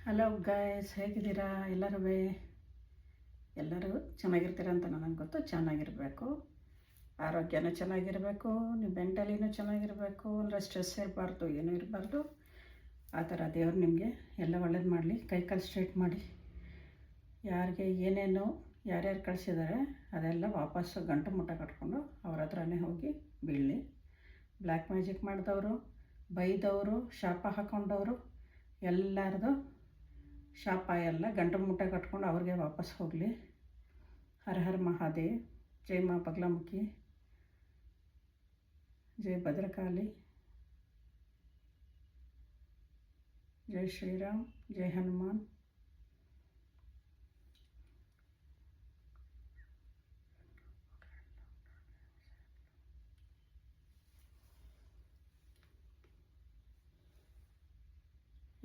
Hello guys, ಹೇಗಿದ್ದೀರಾ? ಎಲ್ಲರೂ ಚೆನ್ನಾಗಿರ್ತೀರ ಅಂತ ನನಗೆ ಗೊತ್ತು. ಚೆನ್ನಾಗಿರಬೇಕು, ಆರೋಗ್ಯನೂ ಚೆನ್ನಾಗಿರಬೇಕು, ನೀವು ಮೆಂಟಲಿನೂ ಚೆನ್ನಾಗಿರಬೇಕು, ಅಂದರೆ ಸ್ಟ್ರೆಸ್ ಇರಬಾರ್ದು, ಏನೂ ಇರಬಾರ್ದು. ಆ ಥರ ದೇವ್ರು ನಿಮಗೆ ಎಲ್ಲ ಒಳ್ಳೇದು ಮಾಡಲಿ. ಕೈಕಾಲು ಸ್ಟ್ರೈಟ್ ಮಾಡಿ. ಯಾರಿಗೆ ಏನೇನು ಯಾರ್ಯಾರು ಕಳಿಸಿದ್ದಾರೆ ಅದೆಲ್ಲ ವಾಪಸ್ಸು ಗಂಟು ಮುಟ್ಟ ಕಟ್ಕೊಂಡು ಅವ್ರ ಹತ್ರನೇ ಹೋಗಿ ಬೀಳಲಿ. ಬ್ಲ್ಯಾಕ್ ಮ್ಯಾಜಿಕ್ ಮಾಡಿದವರು, ಬೈದವರು, ಶಾಪ ಹಾಕ್ಕೊಂಡವರು ಎಲ್ಲರದು ಶಾಪ ಎಲ್ಲ ಗಂಟು ಮುಟ್ಟೆ ಕಟ್ಕೊಂಡು ಅವ್ರಿಗೆ ವಾಪಸ್ ಹೋಗಲಿ. ಹರ ಹರ ಮಹಾದೇವ್. ಜೈ ಮಾ ಬಗ್ಲಾಮುಖಿ, ಜೈ ಭದ್ರಕಾಳಿ, ಜೈ ಶ್ರೀರಾಮ್, ಜೈ ಹನುಮಾನ್.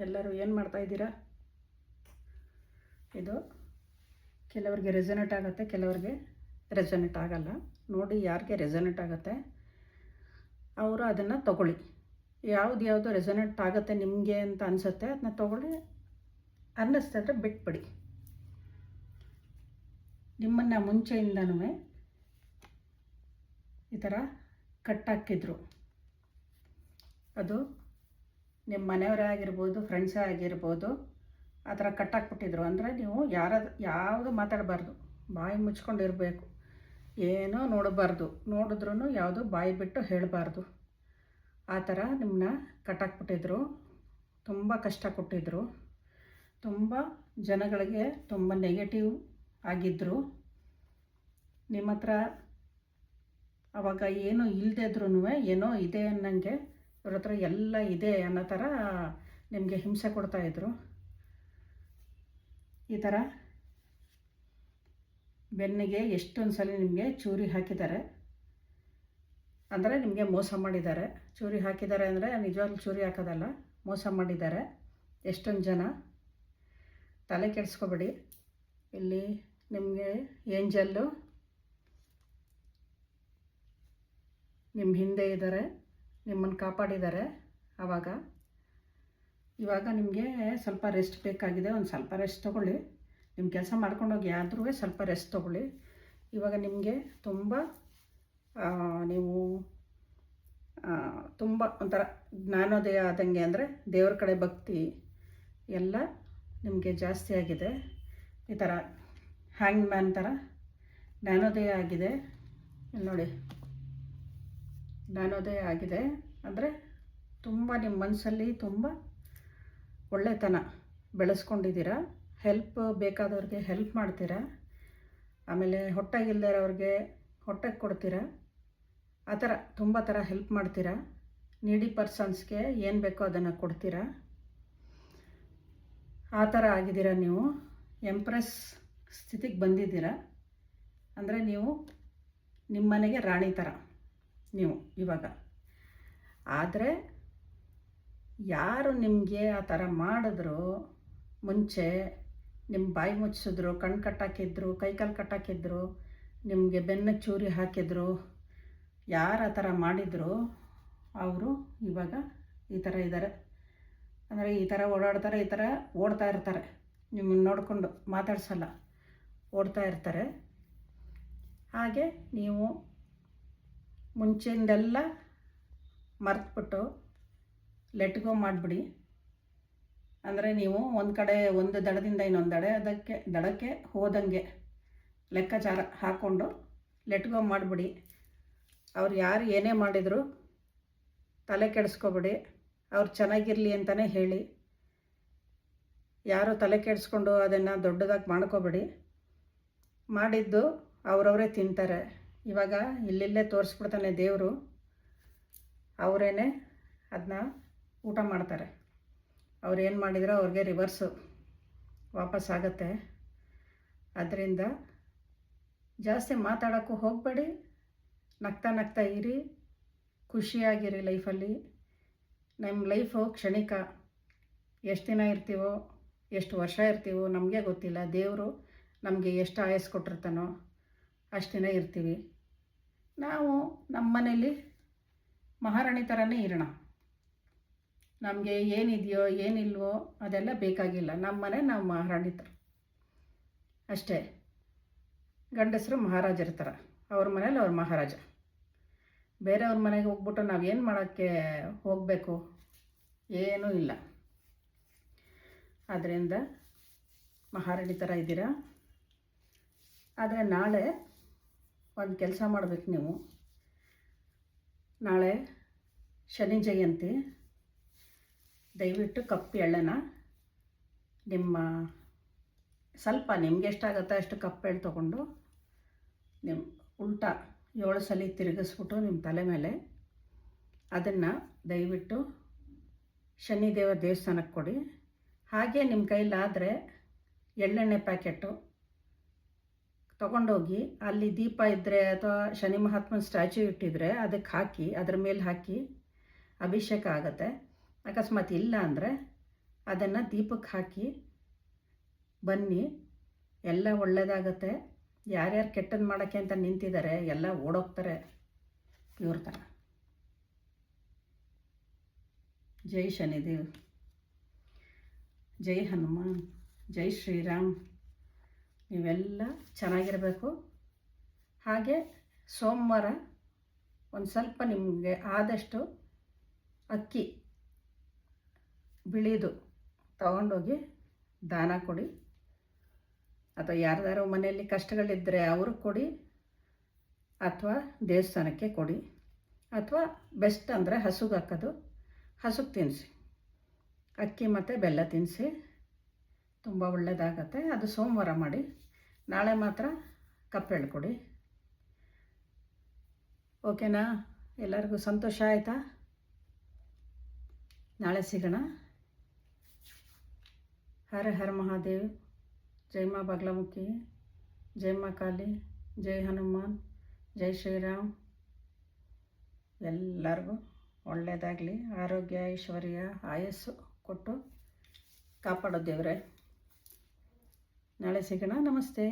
ಎಲ್ಲರೂ ಏನು ಮಾಡ್ತಾಯಿದ್ದೀರಾ? ಇದು ಕೆಲವರಿಗೆ ರೆಸನೇಟ್ ಆಗುತ್ತೆ, ಕೆಲವರಿಗೆ ರೆಸನೇಟ್ ಆಗಲ್ಲ. ನೋಡಿ, ಯಾರಿಗೆ ರೆಸನೇಟ್ ಆಗುತ್ತೆ ಅವರು ಅದನ್ನು ತಗೊಳ್ಳಿ. ಯಾವುದು ರೆಸನೇಟ್ ಆಗುತ್ತೆ ನಿಮಗೆ ಅಂತ ಅನಿಸುತ್ತೆ ಅದನ್ನ ತಗೊಳ್ಳಿ. ಅನ್ನಿಸ್ತಂದ್ರೆ ಬಿಟ್ಬಿಡಿ. ನಿಮ್ಮನ್ನು ಮುಂಚೆಯಿಂದನೂ ಈ ಥರ ಕಟ್ಟಾಕಿದ್ರು. ಅದು ನಿಮ್ಮ ಮನೆಯವರೇ ಆಗಿರ್ಬೋದು, ಫ್ರೆಂಡ್ಸೇ ಆಗಿರ್ಬೋದು, ಆ ಥರ ಕಟ್ಟಾಕ್ಬಿಟ್ಟಿದ್ರು. ಅಂದರೆ ನೀವು ಯಾವುದು ಮಾತಾಡಬಾರ್ದು, ಬಾಯಿ ಮುಚ್ಕೊಂಡಿರಬೇಕು, ಏನೋ ನೋಡಬಾರ್ದು, ನೋಡಿದ್ರೂ ಯಾವುದು ಬಾಯಿ ಬಿಟ್ಟು ಹೇಳಬಾರ್ದು. ಆ ಥರ ನಿಮ್ಮನ್ನ ಕಟ್ಟಾಕ್ಬಿಟ್ಟಿದ್ರು. ತುಂಬ ಕಷ್ಟ ಕೊಟ್ಟಿದ್ದರು. ತುಂಬ ಜನಗಳಿಗೆ ತುಂಬ ನೆಗೆಟಿವ್ ಆಗಿದ್ದರು. ನಿಮ್ಮ ಹತ್ರ ಆವಾಗ ಏನೂ ಇಲ್ಲದೇ ಇದ್ರೂ ಏನೋ ಇದೆ ಅನ್ನಂಗೆ, ಇವ್ರ ಹತ್ರ ಎಲ್ಲ ಇದೆ ಅನ್ನೋ ಥರ ನಿಮಗೆ ಹಿಂಸೆ ಕೊಡ್ತಾಯಿದ್ರು. ಈ ಥರ ಬೆನ್ನಿಗೆ ಎಷ್ಟೊಂದು ಸಲ ನಿಮಗೆ ಚೂರಿ ಹಾಕಿದ್ದಾರೆ, ಅಂದರೆ ನಿಮಗೆ ಮೋಸ ಮಾಡಿದ್ದಾರೆ. ಚೂರಿ ಹಾಕಿದ್ದಾರೆ ಅಂದರೆ ನಿಜವಾಗ್ಲೂ ಚೂರಿ ಹಾಕೋದಲ್ಲ, ಮೋಸ ಮಾಡಿದ್ದಾರೆ ಎಷ್ಟೊಂದು ಜನ. ತಲೆ ಕೆಡಿಸ್ಕೊಬೇಡಿ. ಇಲ್ಲಿ ನಿಮಗೆ ಏಂಜಲ್ಲು ನಿಮ್ಮ ಹಿಂದೆ ಇದ್ದಾರೆ, ನಿಮ್ಮನ್ನು ಕಾಪಾಡಿದ್ದಾರೆ. ಇವಾಗ ನಿಮಗೆ ಸ್ವಲ್ಪ ರೆಸ್ಟ್ ಬೇಕಾಗಿದೆ. ಒಂದು ಸ್ವಲ್ಪ ರೆಸ್ಟ್ ತೊಗೊಳ್ಳಿ. ನಿಮ್ಮ ಕೆಲಸ ಮಾಡ್ಕೊಂಡೋಗಿ ಆದ್ರೂ ಸ್ವಲ್ಪ ರೆಸ್ಟ್ ತೊಗೊಳ್ಳಿ. ಇವಾಗ ನಿಮಗೆ ನೀವು ತುಂಬ ಒಂಥರ ಜ್ಞಾನೋದಯ ಆದಂಗೆ, ಅಂದರೆ ದೇವ್ರ ಕಡೆ ಭಕ್ತಿ ಎಲ್ಲ ನಿಮಗೆ ಜಾಸ್ತಿ ಆಗಿದೆ. ಈ ಥರ ಹ್ಯಾಂಗ್ ಮ್ಯಾನ್ ಥರ ಜ್ಞಾನೋದಯ ಆಗಿದೆ. ಇಲ್ಲಿ ನೋಡಿ, ಜ್ಞಾನೋದಯ ಆಗಿದೆ. ಅಂದರೆ ತುಂಬ ನಿಮ್ಮ ಮನಸ್ಸಲ್ಲಿ ತುಂಬ ಒಳ್ಳೆತನ ಬೆಳೆಸ್ಕೊಂಡಿದ್ದೀರಾ. ಹೆಲ್ಪ್ ಬೇಕಾದವ್ರಿಗೆ ಹೆಲ್ಪ್ ಮಾಡ್ತೀರಾ. ಆಮೇಲೆ ಹೊಟ್ಟೆಗಿಲ್ಲದೆ ಇರೋರಿಗೆ ಹೊಟ್ಟೆಗೆ ಕೊಡ್ತೀರಾ. ಆ ಥರ ತುಂಬ ಥರ ಹೆಲ್ಪ್ ಮಾಡ್ತೀರಾ. ನೀಡಿ ಪರ್ಸನ್ಸ್ಗೆ ಏನು ಬೇಕೋ ಅದನ್ನು ಕೊಡ್ತೀರಾ. ಆ ಥರ ಆಗಿದ್ದೀರಾ ನೀವು. ಎಂಪ್ರೆಸ್ ಸ್ಥಿತಿಗೆ ಬಂದಿದ್ದೀರಾ. ಅಂದರೆ ನೀವು ನಿಮ್ಮ ಮನೆಗೆ ರಾಣಿ ಥರ ನೀವು ಇವಾಗ. ಆದರೆ ಯಾರು ನಿಮಗೆ ಆ ಥರ ಮಾಡಿದ್ರು, ಮುಂಚೆ ನಿಮ್ಮ ಬಾಯಿ ಮುಚ್ಚಿಸಿದ್ರು, ಕಣ್ಣು ಕಟ್ಟಾಕಿದ್ರು, ಕೈಕಾಲು ಕಟ್ಟಾಕಿದ್ರು, ನಿಮಗೆ ಬೆನ್ನ ಚೂರಿ ಹಾಕಿದ್ರು, ಯಾರು ಆ ಥರ ಮಾಡಿದ್ರು ಅವರು ಇವಾಗ ಈ ಥರ ಇದ್ದಾರೆ. ಅಂದರೆ ಈ ಥರ ಓಡಾಡ್ತಾರೆ, ಈ ಥರ ಓಡ್ತಾ ಇರ್ತಾರೆ. ನಿಮ್ಮನ್ನು ನೋಡಿಕೊಂಡು ಮಾತಾಡ್ಸಲ್ಲ, ಓಡ್ತಾ ಇರ್ತಾರೆ. ಹಾಗೆ ನೀವು ಮುಂಚೆಯಿಂದೆಲ್ಲ ಮರೆತುಬಿಟ್ಟು ಲೆಟ್ ಗೋ ಮಾಡಿಬಿಡಿ. ಅಂದರೆ ನೀವು ಒಂದು ಕಡೆ ಒಂದು ದಡದಿಂದ ಇನ್ನೊಂದು ದಡಕ್ಕೆ ಹೋದಂಗೆ ಲೆಕ್ಕಾಚಾರ ಹಾಕ್ಕೊಂಡು ಲೆಟ್ ಗೋ ಮಾಡಿಬಿಡಿ. ಅವ್ರು ಯಾರು ಏನೇ ಮಾಡಿದ್ರು ತಲೆ ಕೆಡಿಸ್ಕೊಬಿಡಿ. ಅವ್ರು ಚೆನ್ನಾಗಿರಲಿ ಅಂತಲೇ ಹೇಳಿ. ಯಾರು ತಲೆ ಕೆಡಿಸ್ಕೊಂಡು ಅದನ್ನು ದೊಡ್ಡದಾಗಿ ಮಾಡ್ಕೋಬೇಡಿ. ಮಾಡಿದ್ದು ಅವರವರೇ ತಿಂತಾರೆ. ಇವಾಗ ಇಲ್ಲಿಲ್ಲೇ ತೋರಿಸ್ಬಿಡ್ತಾನೆ ದೇವರು, ಅವರೇನೆ ಅದನ್ನ ಊಟ ಮಾಡ್ತಾರೆ. ಅವ್ರು ಏನು ಮಾಡಿದ್ರು ಅವ್ರಿಗೆ ರಿವರ್ಸು ವಾಪಸ್ ಆಗುತ್ತೆ. ಅದರಿಂದ ಜಾಸ್ತಿ ಮಾತಾಡೋಕ್ಕೂ ಹೋಗಬೇಡಿ. ನಗ್ತಾ ಇರಿ, ಖುಷಿಯಾಗಿರಿ ಲೈಫಲ್ಲಿ. ನಮ್ಮ ಲೈಫು ಕ್ಷಣಿಕ. ಎಷ್ಟು ದಿನ ಇರ್ತೀವೋ, ಎಷ್ಟು ವರ್ಷ ಇರ್ತೀವೋ ನಮಗೆ ಗೊತ್ತಿಲ್ಲ. ದೇವರು ನಮಗೆ ಎಷ್ಟು ಆಯಸ್ಸು ಕೊಟ್ಟಿರ್ತಾನೋ ಅಷ್ಟು ದಿನ ಇರ್ತೀವಿ. ನಾವು ನಮ್ಮ ಮನೇಲಿ ಮಹಾರಾಣಿ ಥರನೇ ಇರೋಣ. ನಮಗೆ ಏನಿದೆಯೋ ಏನಿಲ್ವೋ ಅದೆಲ್ಲ ಬೇಕಾಗಿಲ್ಲ. ನಮ್ಮ ಮನೆ ನಾವು ಮಹಾರಾಣಿತರು ಅಷ್ಟೇ. ಗಂಡಸರು ಮಹಾರಾಜರ ಅವ್ರ ಮನೇಲಿ ಅವ್ರ ಮಹಾರಾಜ. ಬೇರೆಯವ್ರ ಮನೆಗೆ ಹೋಗ್ಬಿಟ್ಟು ನಾವು ಏನು ಮಾಡೋಕ್ಕೆ ಹೋಗಬೇಕು? ಏನೂ ಇಲ್ಲ. ಆದ್ದರಿಂದ ಮಹಾರಾಣಿ ಥರ ಇದ್ದೀರಾ. ಆದರೆ ನಾಳೆ ಒಂದು ಕೆಲಸ ಮಾಡಬೇಕು ನೀವು. ನಾಳೆ ಶನಿ ಜಯಂತಿ. ದಯವಿಟ್ಟು ಕಪ್ಪು ಎಳ್ಳನ್ನು ನಿಮ್ಮ ಸ್ವಲ್ಪ ನಿಮ್ಗೆ ಎಷ್ಟಾಗುತ್ತೋ ಅಷ್ಟು ಕಪ್ಪು ಎಳ್ಳು ತೊಗೊಂಡು ನಿಮ್ಮ ಉಲ್ಟಾ 7 ಸಲ ತಿರುಗಿಸ್ಬಿಟ್ಟು ನಿಮ್ಮ ತಲೆ ಮೇಲೆ ಅದನ್ನು ದಯವಿಟ್ಟು ಶನಿದೇವರ ದೇವಸ್ಥಾನಕ್ಕೆ ಕೊಡಿ. ಹಾಗೆ ನಿಮ್ಮ ಕೈಲಾದರೆ ಎಳ್ಳೆಣ್ಣೆ ಪ್ಯಾಕೆಟು ತೊಗೊಂಡೋಗಿ ಅಲ್ಲಿ ದೀಪ ಇದ್ದರೆ ಅಥವಾ ಶನಿ ಮಹಾತ್ಮನ ಸ್ಟ್ಯಾಚ್ಯೂ ಇಟ್ಟಿದ್ರೆ ಅದಕ್ಕೆ ಹಾಕಿ, ಅದ್ರ ಮೇಲೆ ಹಾಕಿ ಅಭಿಷೇಕ ಆಗುತ್ತೆ. ಅಕಸ್ಮಾತ್ ಇಲ್ಲ ಅಂದರೆ ಅದನ್ನು ದೀಪಕ್ಕೆ ಹಾಕಿ ಬನ್ನಿ, ಎಲ್ಲ ಒಳ್ಳೆಯದಾಗತ್ತೆ. ಯಾರ್ಯಾರು ಕೆಟ್ಟದ್ದು ಮಾಡೋಕ್ಕೆ ಅಂತ ನಿಂತಿದ್ದಾರೆ ಎಲ್ಲ ಓಡೋಗ್ತಾರೆ ಇವ್ರ ಥರ. ಜೈ ಶನಿದೇವ್, ಜೈ ಹನುಮಾನ್, ಜೈ ಶ್ರೀರಾಮ್. ನೀವೆಲ್ಲ ಚೆನ್ನಾಗಿರಬೇಕು. ಹಾಗೆ ಸೋಮವಾರ ಒಂದು ಸ್ವಲ್ಪ ನಿಮಗೆ ಆದಷ್ಟು ಅಕ್ಕಿ ಬಿಳಿದು ತಗೊಂಡೋಗಿ ದಾನ ಕೊಡಿ. ಅಥವಾ ಯಾರ್ದಾರು ಮನೆಯಲ್ಲಿ ಕಷ್ಟಗಳಿದ್ದರೆ ಅವ್ರಿಗೆ ಕೊಡಿ, ಅಥವಾ ದೇವಸ್ಥಾನಕ್ಕೆ ಕೊಡಿ. ಅಥವಾ ಬೆಸ್ಟ್ ಅಂದರೆ ಹಸುಗೆ ಹಾಕೋದು, ಹಸುಗೆ ತಿನ್ನಿಸಿ. ಅಕ್ಕಿ ಮತ್ತು ಬೆಲ್ಲ ತಿನ್ನಿಸಿ, ತುಂಬ ಒಳ್ಳೆಯದಾಗತ್ತೆ. ಅದು ಸೋಮವಾರ ಮಾಡಿ. ನಾಳೆ ಮಾತ್ರ ಕಪ್ಪೆಳ್ಳು ಕೊಡಿ. ಓಕೆನಾ? ಎಲ್ಲರಿಗೂ ಸಂತೋಷ ಆಯಿತಾ? ನಾಳೆ ಸಿಗೋಣ. ಹರ ಹರ ಮಹಾದೇವ್. ಜೈ ಮಾ ಬಾಗ್ಲಾಮುಖಿ, ಜೈ ಮಾ ಕಾಳಿ, ಜೈ ಹನುಮಾನ್, ಜೈ ಶ್ರೀರಾಮ್. ಎಲ್ಲರಿಗೂ ಒಳ್ಳೆಯದಾಗಲಿ. ಆರೋಗ್ಯ, ಐಶ್ವರ್ಯ, ಆಯಸ್ಸು ಕೊಟ್ಟು ಕಾಪಾಡೋ ದೇವರೇ. ನಾಳೆ ಸಿಗೋಣ. ನಮಸ್ತೆ.